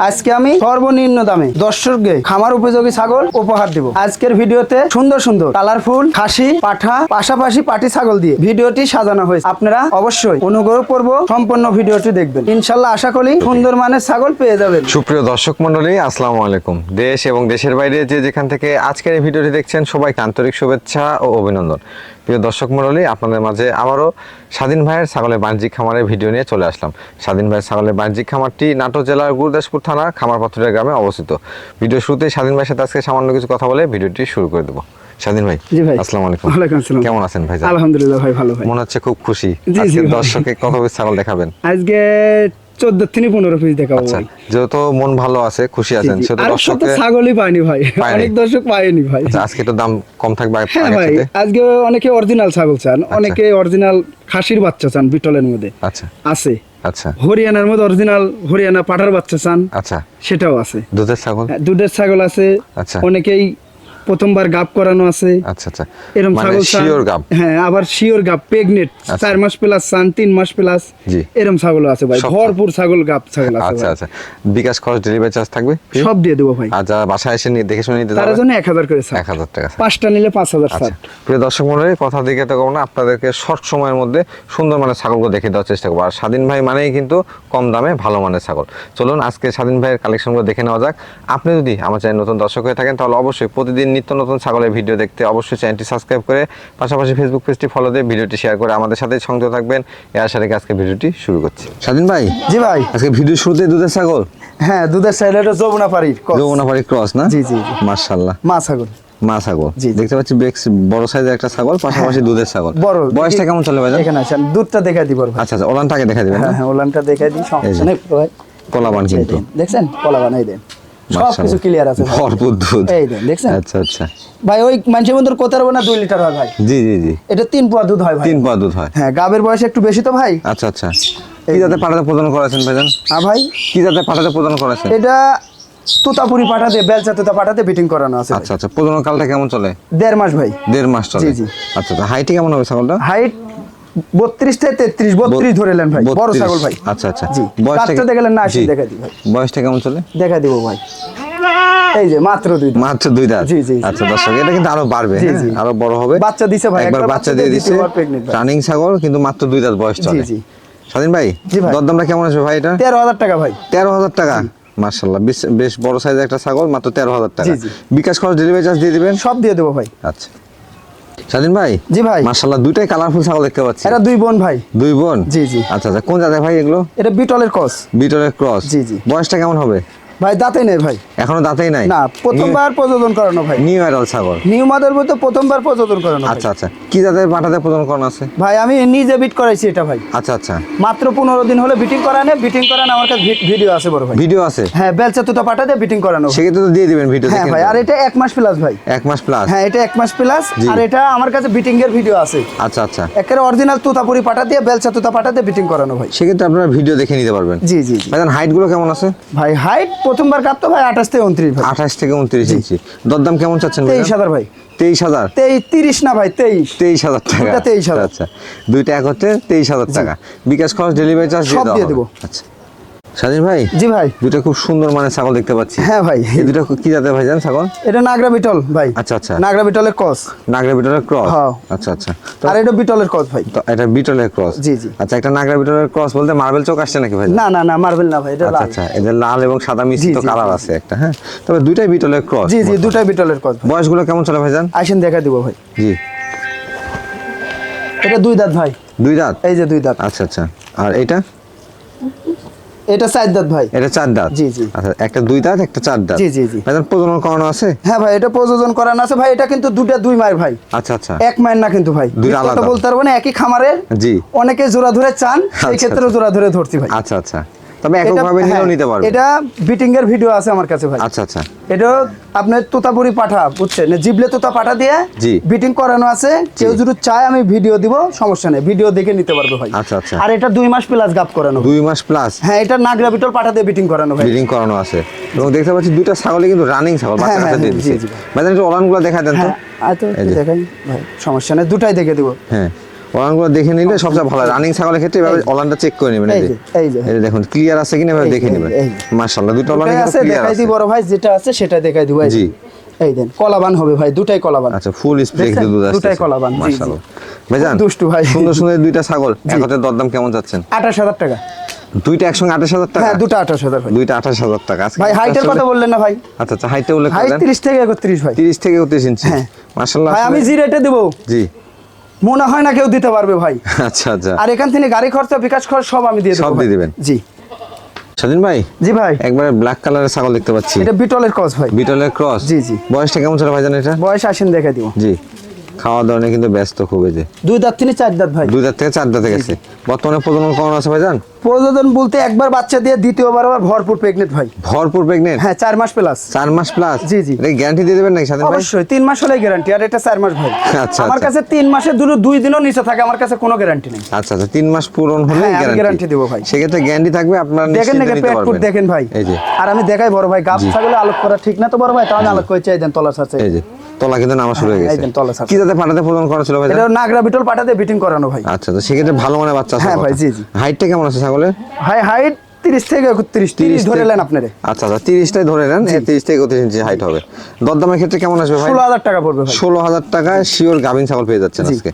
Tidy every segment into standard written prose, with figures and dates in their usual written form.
আজকে আমি সর্বনিম্ন দামে দর্শককে খামার উপযোগী ছাগল উপহার দিব। আজকের ভিডিওতে সুন্দর সুন্দর কালারফুল খাসি পাঠা পাশাপাশি পাটি ছাগল দিয়ে ভিডিওটি সাজানো হয়েছে। আপনারা অবশ্যই অনুগ্রহ করব সম্পূর্ণ ভিডিওটি দেখবেন। ইনশাল্লাহ আশা করি সুন্দর মানের ছাগল পেয়ে যাবেন। সুপ্রিয় দর্শক মন্ডলী, আসসালামু আলাইকুম। দেশ এবং দেশের বাইরে যে যেখান থেকে আজকের এই ভিডিওটি দেখছেন সবাইকে আন্তরিক শুভেচ্ছা ও অভিনন্দন। প্রিয় দর্শক মন্ডলী, আপনাদের মাঝে আবারও স্বাধীন ভাইয়ের ছাগলের বাণিজ্যিক খামারের ভিডিও নিয়ে চলে আসলাম। স্বাধীন ভাইয়ের ছাগলের বাণিজ্যিক খামারটি নাটোর জেলার গুরুদাসপুর থানার খামারপাথুরিয়া গ্রামে অবস্থিত। ভিডিও শুরুতে স্বাধীন ভাইয়ের সাথে আজকে সামান্য কিছু কথা বলে ভিডিওটি শুরু করে দেবো। স্বাধীন ভাই, জি ভাই, আসসালামু আলাইকুম। ওয়ালাইকুম আসসালাম। কেমন আছেন ভাই? আলহামদুলিল্লাহ ভাই, ভালো ভাই। মনে হচ্ছে খুব খুশি। জি, আজকে ভাই। দর্শককে কত পিস ছাগল দেখাবেন? আজকে 14 থেকে 15 পিস দেখাবো আচ্ছা, ভাই। যেহেতু মন ভালো আছে, খুশি আছেন, সেহেতু আর সব তো দর্শককে ছাগলই পায়নি ভাই, অনেক দর্শক পায়নি ভাই। আচ্ছা, আজকে তো দাম কম থাকবে হ্যাঁ আগের ভাই, থেকে? আজকে অনেকে অরিজিনাল ছাগল চান, অনেকে অরিজিনাল খাসির বাচ্চা চান, বিটলের মধ্যে আচ্ছা আছে। আচ্ছা হরিয়ানার মধ্যে অরিজিনাল হরিয়ানা পাঠার বাচ্চা চান, আচ্ছা, সেটাও আছে। দুধের ছাগল? হ্যাঁ, দুধের ছাগল আছে। আচ্ছা অনেকেই প্রথমবার গাব করানো আছে, আচ্ছা আচ্ছা, এরকম মানে ছাগল চান। শিওর গাব? হ্যাঁ, আবার শিওর গাব প্রেগনেট 4 মাস প্লাস চান, 3 মাস প্লাস, জি। এরকম ছাগল আছে ভাই। সব ভরপুর ছাগল গাব ছাগল আছে আচ্ছা ভাই। আচ্ছা, বিকাশ খরচ ডেলিভারি চার্জ থাকবে? সব দিয়ে দেবো ভাই। আর যারা বাসায় এসে নিয়ে দেখে শুনে নিতে তার যাবে জন্য 1000 করে ছাড়, 1000 টাকা। 5টা নিলে 5000 আচ্ছা, ছাড়। প্রিয় দর্শক মন্ডলী, কথা দিকে তো কম না, আপনাদেরকে শর্ট সময়ের মধ্যে সুন্দর মানের ছাগলগুলো দেখে দেওয়ার চেষ্টা করবো। আর স্বাধীন ভাই মানেই কিন্তু কম দামে ভালো মানের ছাগল। চলুন আজকে স্বাধীন ভাইয়ের কালেকশনগুলো দেখে নেওয়া যাক। আপনি যদি আমার চ্যানেল নতুন দর্শক হয়ে থাকেন তাহলে অবশ্যই প্রতিদিন নিত্য নতুন ছাগলের ভিডিও দেখতে অবশ্যই চ্যানেলটি সাবস্ক্রাইব করে পাশাপাশি ফেসবুক পেজটি ফলো দিয়ে ভিডিওটি শেয়ার করে আমাদের সাথে সংযুক্ত থাকবেন। এই আশা রেখে আজকে ভিডিওটি শুরু করছি। স্বাধীন ভাই, জি ভাই। আজকে ভিডিও শুরুতে দুধের ছাগল? হ্যাঁ, দুধের ছাগল, এটা যমুনা পাড়ির ক্রস। যমুনাপাড়ি ক্রস না? জি জি জি। মাশাআল্লাহ, মা ছাগল। মা ছাগল জি, জি। দেখতে পাচ্ছি, বেশ বড় সাইজের একটা ছাগল, পাশাপাশি দুধের ছাগল। বড়। বয়সটা কেমন চলে ভাই? এখানে আসেন, দুধটা দেখাই দিব ভাই। আচ্ছা আচ্ছা, ওলানটাকে দেখা দিবেন না? হ্যাঁ হ্যাঁ, ওলানটা দেখাই দিই, সমস্যা নেই ভাই। পোলাবান কিন্তু দেখছেন, পোলাবান, এই দেন সব মাশাআল্লাহ, কিছু ক্লিয়ার আছে ভাই। ভরপুর দুধ, এই দেন, দেখছেন আচ্ছা আচ্ছা। ভাই, ওই মানুষের মধ্যে কোথার না 2 লিটার হয় ভাই। জি জি জি, এটা 3 পোয়া দুধ হয় ভাই। 3 পা দুধ হয়। হ্যাঁ, গাবের বয়স একটু বেশি তো ভাই। আচ্ছা আচ্ছা, কি জাতে পাঠাতে প্রদান করেছেন ভাইজান? হ্যাঁ ভাই, কি জাতে পাঠাতে প্রদান করেছেন? এটা তোতাপুরি পাঠাতে, বেলচা তোতা পাঠাতে বিটিং করানো আছে। আচ্ছা আচ্ছা, প্রজনন কালটা কেমন চলে? 1.5 মাস ভাই। 1.5 মাস চলে? জি, জি। আচ্ছা আচ্ছা, হাইটে কেমন হবে ছাগলটা? হাইট 32 থেকে 33, 32 ধরে নেন ভাই, বড় 32 ছাগল ভাই। আচ্ছা আচ্ছা, জি, কাটতে দেখলেন না, আসি দেখা দিই ভাই। বয়সটা কেমন চলে? দেখা দিব ভাই। এই যে মাত্র 2 দাঁত। মাত্র 2 দাঁত? জি, জি, জি। আচ্ছা দর্শক, এটা কিন্তু আরো বাড়বে, জি, হ্যাঁ? জি। আরো বড় হবে। বাচ্চা দিছে ভাই, একবার একটা বাচ্চা দিয়ে দিছে, দ্বিতীয়বার pregnant ভাই। রানিং ছাগল, কিন্তু মাত্র 2 দাঁত বয়স চলে। জি, জি। স্বাধীন ভাই, জি ভাই। দরদামটা কেমন আছে ভাই এটা? 13,000 টাকা ভাই। 13,000 টাকা? মাশাআল্লাহ, বেশ বড় সাইজের একটা ছাগল, মাত্র 13,000 টাকা। জি, জি। বিকাশ খরচ ডেলিভারি চার্জ দিয়ে দিবেন? সব দিয়ে দেবো ভাই। আচ্ছা। স্বাধীন ভাই, জি ভাই। মাশাআল্লাহ, দুইটাই কালারফুল ছাগল দেখতে পাচ্ছি। এটা 2 বোন ভাই। 2 বোন? জি, জি। আচ্ছা আচ্ছা, কোন জাতের ভাই এগুলো? এটা বিটলের ক্রস বিটলের ক্রস? জি, জি। বয়সটা কেমন হবে? ভাই, দাঁতেই নেই ভাই। এখনো দাঁতেই নাই? না, প্রথমবার প্রযোজন করানো ভাই। নিউ অ্যাডাল ছাগল? নিউ মাদার বলতে প্রথমবার প্রযোজন করানো ভাই। আচ্ছা আচ্ছা, কি জাতের পাঠাতে প্রদান করানো আছে? ভাই, আমি নিজে বিট করাইছি এটা ভাই। আচ্ছা আচ্ছা, মাত্র 15 দিন হলে বিটিং করানো। বিটিং করানো আমার কাছে ভিডিও আছে বড় ভাই। ভিডিও আছে? হ্যাঁ, বেলচা তোতা পাঠাতে বিটিং করানো ভাই। সেক্ষেত্রে তো দিয়ে দিবেন ভিডিও হ্যাঁ দেখে। ভাই, আর এটা 1 মাস প্লাস ভাই। 1 মাস প্লাস? হ্যাঁ, এটা 1 মাস প্লাস। জি। আর এটা আমার কাছে বিটিং এর ভিডিও আছে। আচ্ছা আচ্ছা, একেবারে অরিজিনাল তোতাপুরি পাঠা দিয়ে, বেলচা তোতা পাঠাতে বিটিং করানো ভাই। সেক্ষেত্রে আপনারা ভিডিও দেখে নিতে পারবেন। জি জি জি। ভাইজান, হাইট গুলো কেমন আছে? ভাই, হাইট প্রথমবার কাপ তো ভাই 28 থেকে 29 ভাই। 28 থেকে 29 ইঞ্চি। দরদাম কেমন চাচ্ছেন ভাইজান? 23,000 ভাই। 23,000? 30 না ভাই, 23। 23,000 টাকা? দুইটা 23,000। আচ্ছা, দুইটা এক হচ্ছে 23,000 টাকা। বিকাশ খরচ ডেলিভারি চার্জ সব দিয়ে দেবো। আচ্ছা। স্বাধীন ভাই, জি ভাই। দুটো খুব সুন্দর মানে ছাগল দেখতে পাচ্ছি। হ্যাঁ ভাই। এই দুটো কি জাতের ভাইজান ছাগল? এটা নাগরা বিটল ভাই। আচ্ছা আচ্ছা, নাগরা বিটলের ক্রস। নাগরা বিটলের ক্রস? হ্যাঁ। আচ্ছা আচ্ছা, আর এটা বিটলের ক্রস ভাই। তো এটা বিটলের ক্রস? জি, জি। আচ্ছা, একটা নাগরা বিটলের ক্রস বলতে মার্বেল চোখ আসছে নাকি ভাই? না না না, মার্বেল না ভাই, এটা আচ্ছা লাল। আচ্ছা, এদের লাল এবং সাদা মিশ্রিত জি, জি, কালার জি, আছে একটা, হ্যাঁ? তবে দুইটাই বিটলের ক্রস? জি জি, দুটাই বিটলের ক্রস ভাই। বয়সগুলো কেমন চলে ভাইজান? আসেন দেখা দিব ভাই। জি। এটা 2 দাঁত ভাই। 2 দাঁত? এই যে 2 দাঁত। আচ্ছা আচ্ছা, আর এটা? এটা 4 দাঁত ভাই। এটা 4 দাঁত? জি, জি। আচ্ছা, একটা 2 দাঁত, একটা 4 দাঁত। জি, জি, জি। ভাইজান, প্রজনন করানো আছে? হ্যাঁ ভাই, এটা প্রযোজন করানো আছে ভাই। এটা কিন্তু 2 মায়ের ভাই। আচ্ছা আচ্ছা, 1 মায়ের না কিন্তু ভাই। দুইটা কথা আলাদা? বলতে পারবো না, একই খামারের। জি। অনেকে জোড়া ধরে চান, সেই আচ্ছা, ক্ষেত্রে আচ্ছা। জোড়া ধরে ধরছি ভাই। আচ্ছা আচ্ছা, তবে এককভাবে নিলেও হ্যাঁ, নিতে পারবে? এটা বিটিং এর ভিডিও আছে আমার কাছে ভাই। আচ্ছা আচ্ছা, এটা আপনার তোতাপুরি পাঠা, বুঝছেন, জিবলে তোতা পাঠা দিয়ে জি। বিটিং করানো আছে। কেউ যদি চায় আমি ভিডিও দিব, সমস্যা নেই, ভিডিও দেখে নিতে পারবে ভাই। আচ্ছা আচ্ছা। আর এটা 2 মাস প্লাস গাপ করানো। 2 মাস প্লাস? হ্যাঁ, এটা নাগরা বিটল পাঠা দিয়ে বিটিং করানো ভাই। ব্রিডিং করানো আছে, এবং দেখতে পাচ্ছি দুইটা ছাগলই কিন্তু রানিং ছাগল, বাচ্চা হ্যাঁ, কাচ্চা দিয়ে হ্যাঁ, দিচ্ছে। জি, জি। ভাইজান, একটু ওলানগুলো দেখা দেন তো। হ্যাঁ, আচ্ছা এই যে। দেখাই ভাই, সমস্যা নেই, দুটাই দেখে দিব। হ্যাঁ, ওলানগুলো দেখে নিলে সবচেয়ে ভালো। রানিং ছাগলের ক্ষেত্রে এভাবে ওলানটা চেক করে নেবেন। এই যে এই যে দেখুন ক্লিয়ার আছে কিনা এভাবে দেখে নেবেন। মাশাআল্লাহ দুটো ওলান আছে, দেখাই দিই বড় ভাই, যেটা আছে সেটা দেখাই দিব। জি এই দেন কলাবান হবে ভাই, দুটাই কলাবান। আচ্ছা ফুল স্প্রে দুধ আছে, দুটাই কলাবান। জি মাশাআল্লাহ ভাইজান দুষ্টু ভাই, সুন্দর সুন্দর দুইটা ছাগল একসাথে দরদাম কেমন যাচ্ছেন? 28000 টাকা। দুইটা একসঙ্গে 28000 টাকা? হ্যাঁ দুটো 28000 ভাই। দুইটা 28000 টাকা। আজকে ভাই হাইটের কথা বললেন না ভাই? আচ্ছা আচ্ছা হাইটে উল্লেখ হাইট করেন। 30 থেকে 31 ভাই। 30 থেকে 31 ইঞ্চি। হ্যাঁ মাশাআল্লাহ ভাই আমি জি রেটে দেব। জি মনে হয় না কেউ দিতে পারবে ভাই। আচ্ছা আচ্ছা। আর এখান থেকে গাড়ি খরচা বিকাশ খরচ সব আমি দিয়ে দেব। সব দিয়ে দিবেন? জি। স্বাধীন ভাই জি ভাই একবারে ব্ল্যাক কালারের ছাগল দেখতে পাচ্ছি। এটা বিটলের ক্রস ভাই। বিটলের ক্রস? জি জি। বয়সটা কেমন ছিল ভাইজান এটা? বয়স আসেন দেখে দিব। জি খাওয়া দাওয়া নিয়ে কিন্তু ব্যস্ত খুব। এই যে 2 দাঁত থেকে 4 দাঁত ভাই। 2 দাঁত থেকে 4 দাঁতে গেছে। বর্তমানে প্রজনন কেমন আছে ভাইজান? প্রযোজন বলতে একবার বাচ্চা দিয়ে দ্বিতীয়বার আবার ভরপুর প্রেগনেন্ট ভাই। ভরপুর প্রেগনেন্ট? হ্যাঁ 4 মাস প্লাস। 4 মাস প্লাস? জি জি। এটা গ্যারান্টি দিয়ে দেবেন নাকি স্বাধীন ভাই? অবশ্যই 3 মাস হলেই গ্যারান্টি, আর এটা 4 মাস ভাই। আচ্ছা আমার কাছে 3 মাসে 2 দিনও নিচে থাকে, আমার কাছে কোনো গ্যারান্টি নেই। আচ্ছা আচ্ছা 3 মাস পূরণ হলে হ্যাঁ, আমি গ্যারান্টি দেব ভাই। সেক্ষেত্রে গ্যারান্টি থাকবে, আপনারা দেখেন নিশ্চিন্তে নাকি নিতে পেট ফুট পারবেন। দেখেন ভাই। এই যে আর আমি দেখাই বড় ভাই, গাব ছাগলে আলোক করা ঠিক না তো বড় ভাই, তাহলে আলোক করে চাই দেন তলা আছে। এই যে তলা কিন্তু নামা শুরু হয়ে এই গেছে। দেন তলা আছে। কি যাতে পাঠাতে প্রজনন করা ছিল ভাই? এটা নাগরা বিটল পাটাতে বিটিং করানো ভাই। আচ্ছা তো সেক্ষেত্রে ভালো মানে বাচ্চা আছে? হ্যাঁ ভাই, জি জি। হাইটটা কেমন আছে ছাগলের? ভাই হাইট 30 থেকে 31 ধরে নেন আপনারে। আচ্ছা আচ্ছা 30টাই ধরে নেন, 30 থেকে 31 ইঞ্চি হাইট হবে। দরদামের ক্ষেত্রে কেমন আসবে ভাই? 16000 টাকা পড়বে ভাই। 16000 টাকায় শিওর গাভিন ছাগল পেয়ে যাচ্ছেন আজকে।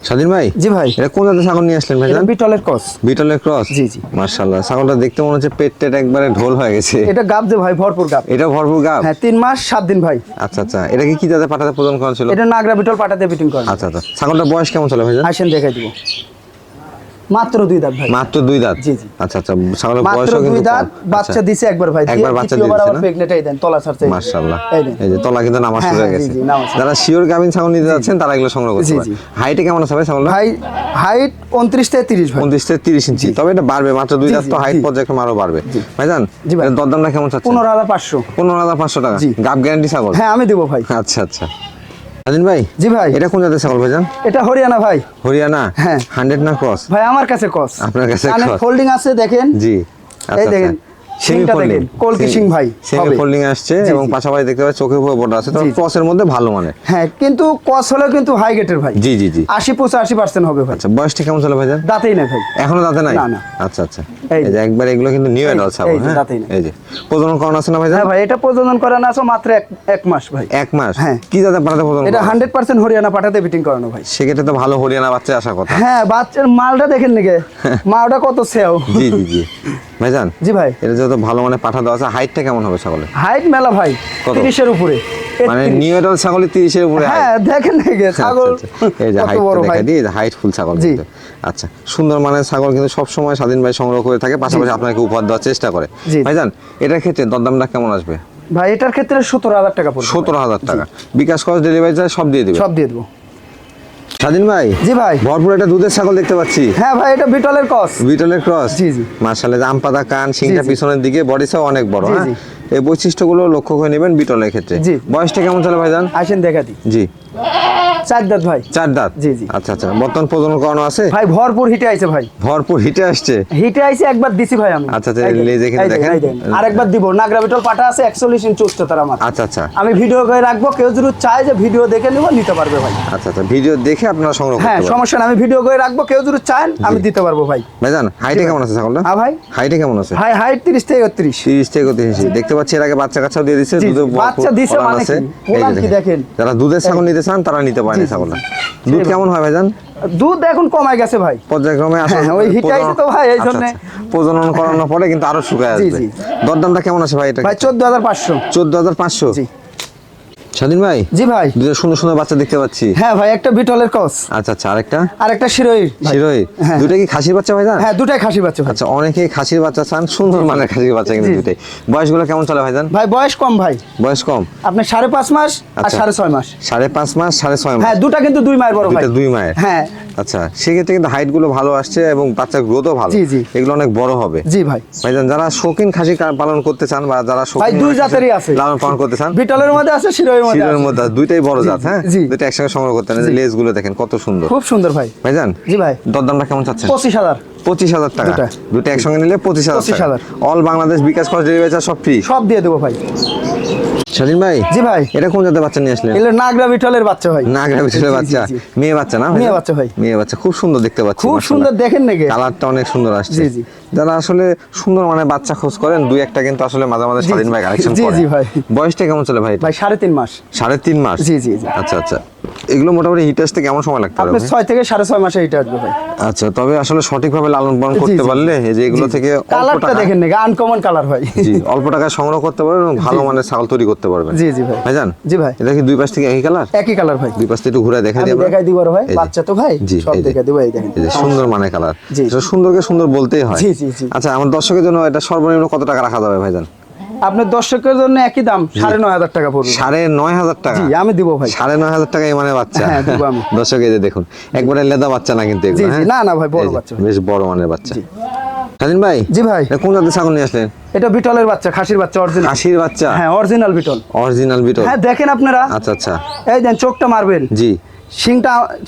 স্বাধীন ভাই জি ভাই এটা কোন জাতের ছাগল নিয়ে আসলেন ভাই? এটা বিটলের ক্রস। বিটলের ক্রস? জি জি। মাশাআল্লাহ ছাগলটা দেখতে মনে হচ্ছে পেট টেট একবারে ঢোল হয়ে গেছে। এটা গাব যে ভাই ভরপুর গাব। এটা ভরপুর গাব? হ্যাঁ 3 মাস 7 দিন ভাই। আচ্ছা আচ্ছা এটা কি জাতে পাঠাতে প্রজনন করা ছিল? এটা নাগরা বিটল পাটাতে বিটিং করানো। আচ্ছা আচ্ছা ছাগলটার বয়স কেমন চলে ভাই? আসেন দেখাই দিব। মাত্র 2 দাঁত ভাই। মাত্র 2 দাঁত? জি জি। আচ্ছা আচ্ছা ছাগলের মাত্র বয়সও 2 কিন্তু দাঁত, বাচ্চা দিছে একবার ভাই। একবার বাচ্চা দ্বিতীয়বার দিয়েছে আবার না? প্রেগনেন্ট এই দেন তলা ছাড়ছে। মাশাআল্লাহ এই দেন। এই যে তলা কিন্তু নামা শুরু হয়ে হ্যাঁ, গেছে। জি, জি, নামা শুরু। যারা শিওর গাভিন ছাগল নিতে যাচ্ছেন তারা এগুলো সংগ্রহ করতে জি, পারে। জি। হাইটে কেমন আছে ভাই ছাগলটা? ভাই হাইট 29 থেকে 30 ভাই। 29 থেকে 30 ইঞ্চি। তবে এটা বাড়বে, মাত্র 2 জি, দাঁত জি, তো হাইট জি। পর্যায়ক্রমে আরো বাড়বে। ভাইজান জি ভাই। এর দরদামটা কেমন চাচ্ছেন? 15500। 15500 টাকা? জি। গাব গ্যারান্টি ছাগল? হ্যাঁ আমি দেব ভাই। আচ্ছা আচ্ছা স্বাধীন ভাই জি ভাই এটা কোন জাতের ছাগল ভাইজান? এটা হরিয়ানা ভাই। হরিয়ানা? হ্যাঁ। 100 না ক্রস? ভাই আমার কাছে ক্রস। আপনার কাছে কানে cross? ফোল্ডিং আছে দেখেন। জি এই দেখেন সিংটা দেখেন, কলকি সিং ভাই সেমি হবে। ফোল্ডিং আসছে জি, এবং জি। পাশাপাশি দেখতে পাচ্ছি চোখের উপর বর্ডার আছে, তবে জি, জি। ক্রসের মধ্যে ভালো মানে। হ্যাঁ কিন্তু ক্রস হলেও কিন্তু হাই গেটের ভাই। জি জি জি 80-85% হবে ভাই। আচ্ছা বয়সটা কেমন চলে ভাইজান? দাঁতেই না ভাই। এখনো দাঁতে নাই? না, না। আচ্ছা আচ্ছা এই এই যে একবার এগুলো কিন্তু নিউ অ্যাডাল্ট ছাগল। এই যে, হ্যাঁ দাঁতেই নাই। এই যে প্রজনন করানো আছে না ভাইজান? হ্যাঁ ভাই এটা প্রজনন করানো আছে মাত্র এক মাস ভাই। 1 মাস? হ্যাঁ। কি জাতের পাঠাতে প্রজনন এটা করানো? 100% হরিয়ানা পাঠাতে বিটিং করানো ভাই। সেক্ষেত্রে তো ভালো হরিয়ানা বাচ্চা আসার কথা। হ্যাঁ বাচ্চার মালটা দেখেন নাকি, মালটা কত সেও। জি জি জি ভাইজান জি ভাই এটা যেহেতু ভালো মানে পাঠা দেওয়া আছে, হাইটটা কেমন হবে ছাগলের? হাইট মেলা ভাই কত? 30 এর উপরে। মানে 31 নিউ অ্যাডাল্ট ছাগলের 30 এর উপরে height? হ্যাঁ দেখেন নাকি ছাগল আচ্ছা, আচ্ছা। এই যে কত হাইটটা বড় ভাই। দেখা দিই, হাইট ফুল ছাগল জি। কিন্তু। আচ্ছা সুন্দর মানের ছাগল কিন্তু সব সময় স্বাধীন ভাই সংগ্রহ করে থাকে, পাশাপাশি আপনাকে উপহার দেওয়ার চেষ্টা করে। জি। ভাইজান এটার ক্ষেত্রে দরদামটা কেমন আসবে? ভাই এটার ক্ষেত্রে 17000 টাকা পড়বে। 17000 টাকা বিকাশ খরচ ডেলিভারি চার্জ সব দিয়ে দিবে? সব দিয়ে দেবো। স্বাধীন ভাই জি ভাই। ভরপুর একটা দুধের ছাগল দেখতে পাচ্ছি। হ্যাঁ ভাই এটা বিটলের ক্রস। বিটলের ক্রস? জি, জি। মাশাআল্লাহ আম পাতা কান, সিংটা জি। পিছনের দিকে, বডি সাইজ অনেক বড়। জি, হ্যাঁ জি। এই বৈশিষ্ট্যগুলো লক্ষ্য করে নেবেন বিটলের ক্ষেত্রে। জি। বয়সটা কেমন চলে ভাইজান? আসেন দেখা দিই। জি 4 দাঁত ভাই। 4 দাঁত? জি, জি। আচ্ছা আচ্ছা বর্তমান প্রজনন করানো আছে? ভাই ভরপুর হিটে আইছে ভাই। ভরপুর হিটে আসছে? হিটে আইছে একবার দিছি ভাই আমি। আচ্ছা, আচ্ছা, এই দেখেন, লেজ এখানে এই দেখেন, দেখেন। এই দেখেন। আরেকবার দিব। নাগরা বিটল পাটা আছে 41 ইঞ্চি উচ্চতার আমার। আচ্ছা আচ্ছা আমি ভিডিও করে রাখবো, কেউ যদি চায় যে ভিডিও দেখে নিব নিতে পারবে ভাই। আচ্ছা আচ্ছা ভিডিও দেখে আপনারা সংগ্রহ হ্যাঁ করতে পারবেন। সমস্যা না, আমি ভিডিও করে রাখবো, কেউ যদি চান আমি দিতে পারবো ভাই। ভাইজান হাইটে কেমন আছে ছাগলটা? হ্যাঁ ভাই হাইটে কেমন আছে? ভাই হাইট 30 থেকে 31। 30 থেকে 33 ইঞ্চি। দেখতে পাচ্ছি এর আগে বাচ্চা কাচ্চাও দিয়ে দিচ্ছে, জি, দুধে জি, বাচ্চা দিছে ওলান মানে আছে। কি? এই যে ওলান কি দেখেন। যারা দুধের ছাগল নিতে চান তারা নিতে পারেন এই ছাগলটা। দুধ কেমন হয় ভাইজান? দুধ এখন কমাই গেছে ভাই। পর্যায়ক্রমে আসলে হ্যাঁ, ওই হিটে আইছে তো ভাই, এই জন্যে। প্রজনন করানোর পরে কিন্তু আরো শুকায় জি, আসবে। জি। দরদামটা কেমন আছে ভাই এটা? ভাই 14500। 14500? জি স্বাধীন ভাই জি ভাই। দুটো সুন্দর সুন্দর বাচ্চা দেখতে পাচ্ছি। হ্যাঁ ভাই একটা বিটলের ক্রস আচ্ছা আচ্ছা আরেকটা? আর একটা শিরোই। শিরোই? হ্যাঁ। দুটো কি খাসির বাচ্চা ভাইজান? হ্যাঁ দুটাই খাসি বাচ্চা ভাই। আচ্ছা অনেকেই খাসির বাচ্চা চান, সুন্দর মানের খাসির বাচ্চা কিন্তু জি। দুটাই। বয়সগুলো কেমন চলে ভাইজান? ভাই বয়স কম ভাই। বয়স কম? আপনি 5.5 মাস আর আচ্ছা। 6.5 মাস। 5.5 মাস 6.5 মাস? হ্যাঁ দুটা কিন্তু 2 মায়ের বড় ভাই। দুইটা 2 মায়ের? হ্যাঁ আচ্ছা সেক্ষেত্রে কিন্তু হাইট গুলো ভালো আসছে এবং বাচ্চার গ্রোথও ভালো। জি, জি। এগুলো অনেক বড় হবে। জি ভাই। ভাইজান যারা শৌখিন খাসি পালন করতে চান বা যারা ভাই শৌখিন দুই জাতেরই আছে। লালন পালন করতে চান, বিটলের মধ্যে আছে শিরোইয়ের মধ্যে শিরোর আছে। মধ্যে আছে, দুইটাই বড় জাত। হ্যাঁ জি। দুইটা একসঙ্গে সংগ্রহ করতে হবে। জি। লেজ গুলো দেখেন কত সুন্দর। খুব সুন্দর ভাই। ভাইজান জি ভাই। দরদামটা কেমন চাচ্ছেন? 25000। 25000 টাকা? দুটা। দুটো একসঙ্গে নিলে 25000 টাকা। 25,000 অল বাংলাদেশ বিকাশ খরচ ডেলিভারি চার্জ সব ফ্রি? সব দিয়ে দেবো ভাই। স্বাধীন ভাই, জি ভাই, এটা কোন জাতের বাচ্চা নিয়ে আসলেন? এগুলো নাগরা বিটলের বাচ্চা ভাই। নাগরা বিটলের বাচ্চা, মেয়ে বাচ্চা না? মেয়ে বাচ্চা ভাই, মেয়ে বাচ্চা, খুব সুন্দর দেখতে পাচ্ছি। খুব সুন্দর, দেখেন নাকি কালারটা অনেক সুন্দর আসছে। জি জি, যারা আসলে সুন্দর মানে বাচ্চা খোঁজ করেন, দুই একটা কিন্তু আসলে মাঝে মাঝে স্বাধীন ভাই কালেকশন জি করে। জি ভাই। বয়সটা কেমন চলে ভাই? ভাই 3.5 মাস। 3.5 মাস? জি জি জি। আচ্ছা আচ্ছা, এগুলো মোটামুটি হিট আসতে কেমন সময় লাগতে পারে? আপনি 6 থেকে 6.5 মাসে এটা আসবে ভাই। আচ্ছা, তবে আসলে সঠিকভাবে লালন পালন করতে পারলে এই যে এগুলো থেকে কালারটা দেখেন নাকি আনকমন কালার ভাই। জি, অল্প টাকায় সংগ্রহ করতে পারবেন এবং ভালো মানের ছাগল তৈরি করতে পারবেন। জি জি ভাই। ভাইজান, জি ভাই, এটা কি দুই পাশ থেকে একই কালার? একই কালার ভাই। দুই পাশ থেকে একটু ঘুরে দেখাই আমি দিই। দেখাই দিব ভাই, বাচ্চা তো ভাই সব দেখাই দিব। এই দেখেন, এই যে সুন্দর মানে কালার, জি। সুন্দরকে সুন্দর বলতেই হয়। জি জি জি। আচ্ছা, আমার দর্শকের জন্য এটা সর্বনিম্ন কত টাকা রাখা যাবে ভাইজান? আপনার দর্শকের জন্য একই দাম 9,500 টাকা পড়বে। 9,500 টাকা? জি, আমি দিব ভাই। 9,500 টাকা এই মানে বাচ্চা? হ্যাঁ, দিব আমি। দর্শক এই যে দেখুন, একবারে লেদা বাচ্চা না কিন্তু এগুলো। জি জি, হ্যাঁ? না না ভাই, বড় এই যে, বাচ্চা। বেশ বড় মানের বাচ্চা। স্বাধীন ভাই, জি ভাই, এটা কোন জাতের ছাগল নিয়ে আসলেন? এটা বিটলের বাচ্চা, খাসির বাচ্চা, অরিজিনাল। খাসির বাচ্চা? হ্যাঁ, অরিজিনাল বিটল। Original beetle? হ্যাঁ, দেখেন আপনারা। আচ্ছা আচ্ছা, এই দেন, চোখটা মারবেন। জি।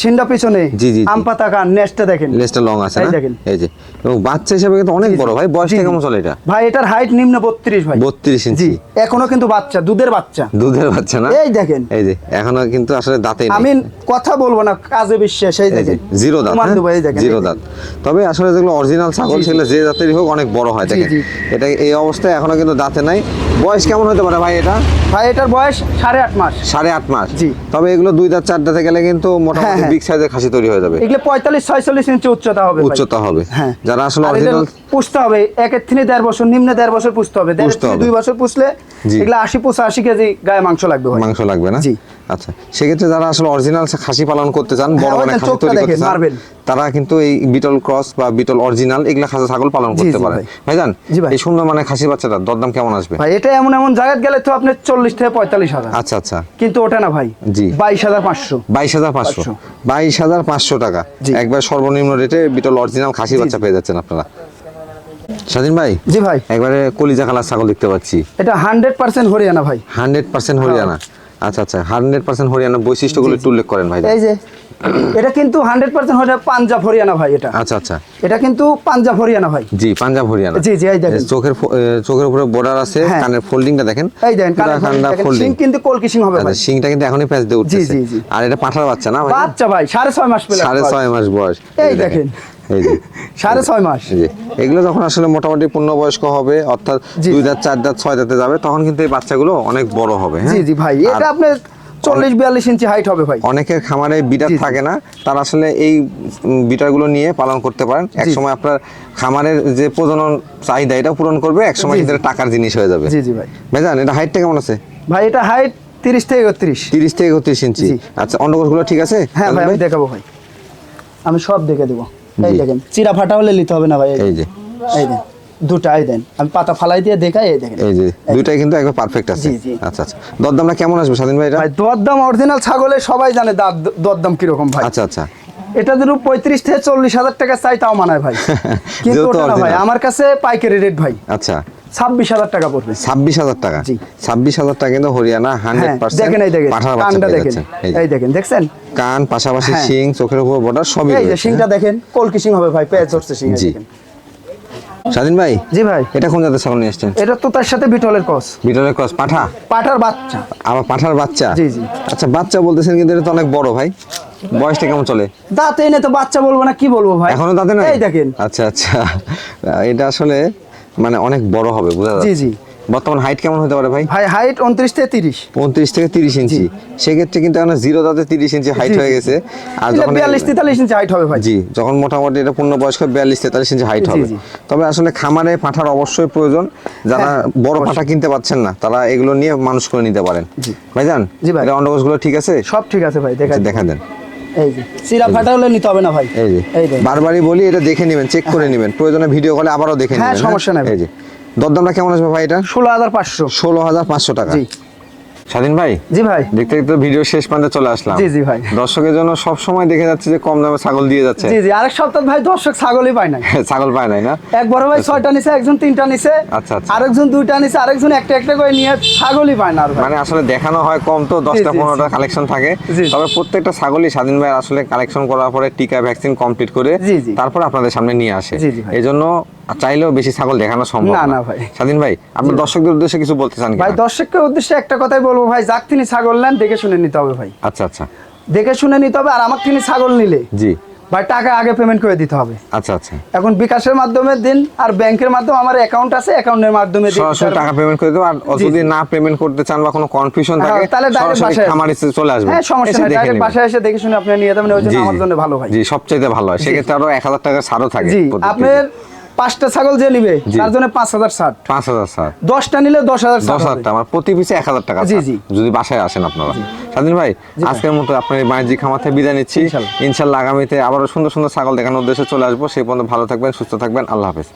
সিংটা পিছনে, জি জি, আম পাতা কান, নেজটা দেখেন, লেজটা লং আছে এই না? দেখেন। এই যে, এবং বাচ্চা হিসেবে কিন্তু অনেক বড় ভাই। বয়সটা কেমন চলে এটা? ভাই এটার হাইট নিম্ন 32 ভাই। 32 ইঞ্চি? জি, এখনো কিন্তু বাচ্চা, দুধের বাচ্চা। দুধের বাচ্চা না? এই দেখেন, এই যে এখনো কিন্তু আসলে দাঁতেই নেই। আমি কথা বলবো না, কাজে বিশ্বাস। এই দেখেন, জিরো দাঁত। প্রমাণ দেবো, এই দেখেন, জিরো দাঁত। তবে আসলে যেগুলো অরিজিনাল ছাগল সেগুলো যে জাতেরই হোক অনেক বড় হয়। দেখেন, জি। এটা এই অবস্থায় এখনো কিন্তু দাঁতে নাই। বয়স কেমন হতে পারে ভাই এটা? ভাই এটার বয়স 8.5 মাস। 8.5 মাস? জি। তবে এগুলো 2 দাঁত 4 দাঁতে গেলে কিন্তু মোটামুটি বিগ সাইজের খাসি তৈরি হয়ে যাবে। এগুলো 45-46 ইঞ্চি উচ্চতা হবে। উচ্চতা হবে। হ্যাঁ, যারা আসলে আর এটা অরিজিনাল পুষতে হবে 1 থেকে 1.5 বছর, নিম্নে 1.5 বছর পুষতে হবে। 2 বছর পুষলে এগুলো 80-85 কেজি গায়ে মাংস লাগবে ভাই। মাংস লাগবে না? জি। আচ্ছা, সেক্ষেত্রে যারা আসলে অরিজিনাল খাসি পালন করতে চান, বড় মানে খাসি তৈরি করতে চান, তারা কিন্তু এই বিটল ক্রস বা বিটল অরিজিনাল এগুলা খাসি ছাগল পালন করতে পারে। ভাইজান, এই সুন্দর মানে খাসি বাচ্চাটা দরদাম কেমন আসবে? ভাই এটা এমন এমন জায়গায় গেলে তো আপনি 40 থেকে 45,000। আচ্ছা আচ্ছা, কিন্তু ওটা না ভাই। জি, 22,500। 22,500? 22,500 টাকা একবার সর্বনিম্ন রেটে বিটল অরিজিনাল খাসি বাচ্চা পেয়ে যাচ্ছেন আপনারা। স্বাধীন ভাই, জি ভাই, একবারে কলিজা কালার ছাগল দেখতে পাচ্ছি। এটা 100% হরিয়ানা ভাই। 100% হরিয়ানা? আচ্ছা আচ্ছা, 100% হরিয়ানা। বৈশিষ্ট্যগুলো একটু উল্লেখ করেন ভাই। এই যে এটা কিন্তু 100% হরিয়ানা, পাঞ্জাব হরিয়ানা ভাই এটা। আচ্ছা আচ্ছা, এটা কিন্তু পাঞ্জাব হরিয়ানা ভাই। জি, পাঞ্জাব হরিয়ানা। জি জি, এই দেখেন, চোখের উপরে বর্ডার আছে, কানের ফোল্ডিংটা দেখেন। এই দেখেন, কানটা ফোল্ডিং। সিং কিন্তু কলকি সিং হবে ভাই। সিংটা কিন্তু এখনই প্যাচ দিয়ে উঠছে। জি জি জি। আর এটা পাঠার বাচ্চা না ভাই? বাচ্চা ভাই, 6.5 মাস পেলে। 6.5 মাস বয়স। এই দেখেন, এই যে 6.5 মাস। এগুলো যখন আসলে মোটামুটি পূর্ণবয়স্ক হবে, অর্থাৎ 2 দাঁত 4 দাঁত 6 দাঁতে যাবে, তখন কিন্তু এই বাচ্চাগুলো অনেক বড় হবে। জি জি ভাই, এটা আপনার 40-42 ইঞ্চি হাইট হবে ভাই। অনেকের খামারে বিটার থাকে না, তারা আসলে এই বিটারগুলো নিয়ে পালন করতে পারেন। এক সময় আপনার খামারের যে প্রজনন চাহিদা এটা পূরণ করবে, এক সময় কিন্তু টাকার জিনিস হয়ে যাবে। জি জি ভাই। ভাইজান, এটা হাইটটা কেমন আছে? ভাই এটা হাইট 30 থেকে 31। 30 থেকে 31 ইঞ্চি? আচ্ছা, অন্ডকোষগুলো ঠিক আছে? হ্যাঁ ভাই, আমি দেখাবো ভাই, আমি সব দেখে দেবো। এই দেখেন, চিরা ফাটা হলে নিতে হবে না ভাই। এই যে, এই দেন, দুটাই দেন, আমি পাতা ফালাই দিয়ে দেখাই। এই দেখেন, এই যে দুইটাই কিন্তু একবার পারফেক্ট আছে। জি জি। আচ্ছা আচ্ছা, দরদামটা কেমন আসবে স্বাধীন ভাই? ভাই দরদাম অরিজিনাল ছাগলে সবাই জানে দরদাম কিরকম ভাই। আচ্ছা আচ্ছা, এটা যদি 35 থেকে 40,000 টাকা চাই তাও মানায় ভাই। কিন্তু ওটা না ভাই, আমার কাছে পাইকারি রেট ভাই। আচ্ছা, 26,000 টাকা পড়বে। 26,000 টাকা? জি, 26,000 টাকা কিন্তু হরিয়ানা 100%। দেখেন, এই দেখেন, পাঠার বাচ্চা কানটা পেয়ে দেখেন, যাচ্ছেন। এই দেখেন, দেখছেন কান, পাশাপাশি শিং, চোখের উপর বর্ডার সবই এই যে শিংটা দেখেন, কলকি শিং হবে ভাই, পেঁয়াজ ধরছে শিং। জি। স্বাধীন ভাই, জি ভাই, এটা কোন জাতের ছাগল নিয়ে আসছেন? এটা তো তার সাথে বিটলের ক্রস। বিটলের ক্রস? পাঠা? পাঠার বাচ্চা। আবার পাঠার বাচ্চা? জি জি। আচ্ছা, বাচ্চা বলতেছেন কিন্তু এটা তো অনেক বড় ভাই। বয়সটা কেমন চলে? দাঁতে এনে তো বাচ্চা বলবো না, কি বলবো ভাই, এখনো দাঁতে নাই? এই দেখেন। আচ্ছা আচ্ছা, এটা আসলে মানে অনেক বড় হবে, বোঝা যাচ্ছে। জি জি। বর্তমান হাইট কেমন হতে পারে ভাই? ভাই হাইট 29 থেকে 30। 29 থেকে 30 ইঞ্চি? সেক্ষেত্রে কিন্তু এখন জিরো দাঁতে 30 ইঞ্চি হাইট হয়ে গেছে। আর যখন 42-43 ইঞ্চি হাইট হবে ভাই। জি, যখন মোটামুটি এটা পূর্ণবয়স্ক 42-43 ইঞ্চি হাইট হবে। তবে আসলে খামারে পাঠার অবশ্যই প্রয়োজন। যারা বড় পাঠা কিনতে পাচ্ছেন না, তারা এগুলো নিয়ে মানুষ করে নিতে পারেন। ভাইজান, এটা অন্ডকোষগুলো ঠিক আছে? সব ঠিক আছে ভাই, দেখা দেন। এই যে চিরা ফাটা হলে নিতে হবে না ভাই। এই যে, বারবারই বলি, এটা দেখে নেবেন, চেক করে নেবেন, প্রয়োজনে ভিডিও কলে আবারও দেখে নেবেন। হ্যাঁ, সমস্যা নাই। এই যে, দরদামটা কেমন আসবে ভাই এটা? 16,500। 16,500 টাকা? জি। স্বাধীন ভাই, জি ভাই, দেখতে দেখতে ভিডিও শেষ প্রান্তে চলে আসলাম। জি জি ভাই। দর্শকের জন্য সব সময় দেখে যাচ্ছে যে কম দামে ছাগল দিয়ে যাচ্ছে। জি জি, আরেক সপ্তাহ ভাই দর্শক ছাগলই পায় নাই। ছাগল পায় নাই না? এক বড় ভাই 6টা নিছে, একজন 3টা নিছে। আচ্ছা আচ্ছা, আরেকজন 2টা নিছে, আরেকজন একটা একটা করে নিয়ে ছাগলই পায় না। মানে আসলে দেখানো হয় কম, তো 10টা 15টা কালেকশন থাকে। তবে প্রত্যেকটা ছাগলই স্বাধীন ভাই আসলে কালেকশন করার পরে টিকা ভ্যাকসিন কমপ্লিট করে তারপর আপনাদের সামনে নিয়ে আসে। এই জন্য আর চাইলেও বেশি ছাগল দেখানো সম্ভব না, না না ভাই। স্বাধীন ভাই আপনার দর্শকদের উদ্দেশ্যে কিছু বলতে চান ভাই কিনা? দর্শকের উদ্দেশ্যে একটা কথাই বলবো ভাই, যাক তিনি ছাগল নেন দেখে শুনে নিতে হবে ভাই, আচ্ছা আচ্ছা দেখে শুনে নিতে হবে। আর আমার তিনি ছাগল নিলে জি ভাই টাকা আগে পেমেন্ট করে দিতে হবে। আচ্ছা আচ্ছা এখন বিকাশের মাধ্যমে দিন, আর ব্যাংকের মাধ্যমে আমার অ্যাকাউন্ট আছে, অ্যাকাউন্টের মাধ্যমে দিন। সরাসরি টাকা পেমেন্ট করে দেবো। আর জি, যদি জি। না পেমেন্ট করতে চান বা কোনো কনফিউশন হ্যাঁ, থাকে তাহলে direct সরাসরি বাসায় খামার এসে চলে আসবেন, হ্যাঁ সমস্যা এসে নাই, দেখে ডাইরেক্ট নেবেন। বাসায় এসে দেখে শুনে আপনি নিয়ে যাবেন, ওই জন্য জি, আমার জি। জন্য ভালো ভাই। জি সবচাইতে ভালো হয়, সেক্ষেত্রে আরো 1000 টাকার ছাড়ও থাকে জি প্রত্যেক আপনার কেজি। 5টা ছাগল যে নিবে জি। তার জন্য 5000 ছাড়, 5000 স্যার 10টা নিলে 10000 ছাড় 10,000 হবে। টাকা, আমার প্রতি পিছে 1000 টাকা জি, ছাড়, জি। যদি বাসায় আসেন আপনারা। স্বাধীন ভাই আজকের মতো আপনার এই বাণিজ্যিক খামার থেকে বিদায় নিচ্ছি। ইনশাল্লাহ। ইনশাল্লাহ আগামীতে আবারও সুন্দর সুন্দর ছাগল দেখানোর উদ্দেশ্যে চলে আসবো। সেই পর্যন্ত ভালো থাকবেন, সুস্থ থাকবেন, আল্লাহ হাফেজ।